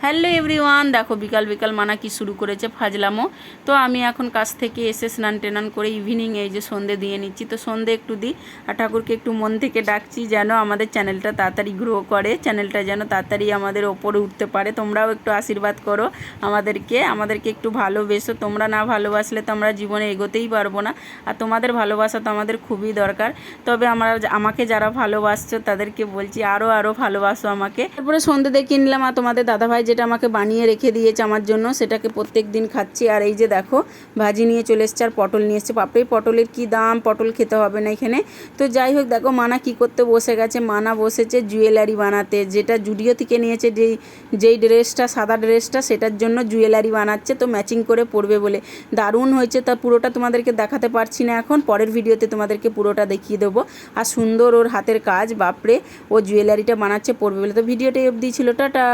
Hello everyone, দেখো বিকাল বিকাল মানা কি শুরু করেছে ফাজলামো। তো আমি এখন কাছ থেকে এসে স্নান টেনান করে ইভিনিং এই যে সন্ধে দিয়ে নিচ্ছি। তো সন্ধে একটু দিই আর ঠাকুরকে একটু মন থেকে ডাকছি যেন আমাদের চ্যানেলটা তাড়াতাড়ি গ্রো করে, চ্যানেলটা যেন তাড়াতাড়ি আমাদের ওপরে উঠতে পারে। তোমরাও একটু আশীর্বাদ করো আমাদেরকে একটু ভালোবেসো। তোমরা না ভালোবাসলে তো আমরা জীবনে এগোতেই পারবো না, আর তোমাদের ভালোবাসা তো আমাদের খুবই দরকার। তবে আমাকে যারা ভালোবাসছো তাদেরকে বলছি আরও ভালোবাসো আমাকে। তারপরে সন্ধে দিয়ে কিনলাম, আর তোমাদের দাদাভাই যেটা আমাকে বানিয়ে রেখে দিয়েছে আমার জন্য, সেটাকে প্রত্যেক দিন খাচ্ছি। আর এই যে দেখো ভাজি নিয়ে চলে এসছে আর পটল নিয়ে এসছে। বাপরে পটলের কি দাম, পটল খেতে হবে না এখানে। তো যাই হোক, দেখো মানা কি করতে বসে গেছে। মানা বসেছে জুয়েলারি বানাতে, যেটা জুডিও থেকে নিয়েছে, যেই ড্রেসটা সাদা ড্রেসটা, সেটার জন্য জুয়েলারি বানাচ্ছে। তো ম্যাচিং করে পরবে বলে দারুণ হয়েছে। তা পুরোটা তোমাদেরকে দেখাতে পারছি না এখন, পরের ভিডিওতে তোমাদেরকে পুরোটা দেখিয়ে দেবো। আর সুন্দর ওর হাতের কাজ, বাপরে ও জুয়েলারিটা বানাচ্ছে পরবে বলে। তো ভিডিওটা অবধি ছিল, টাটা।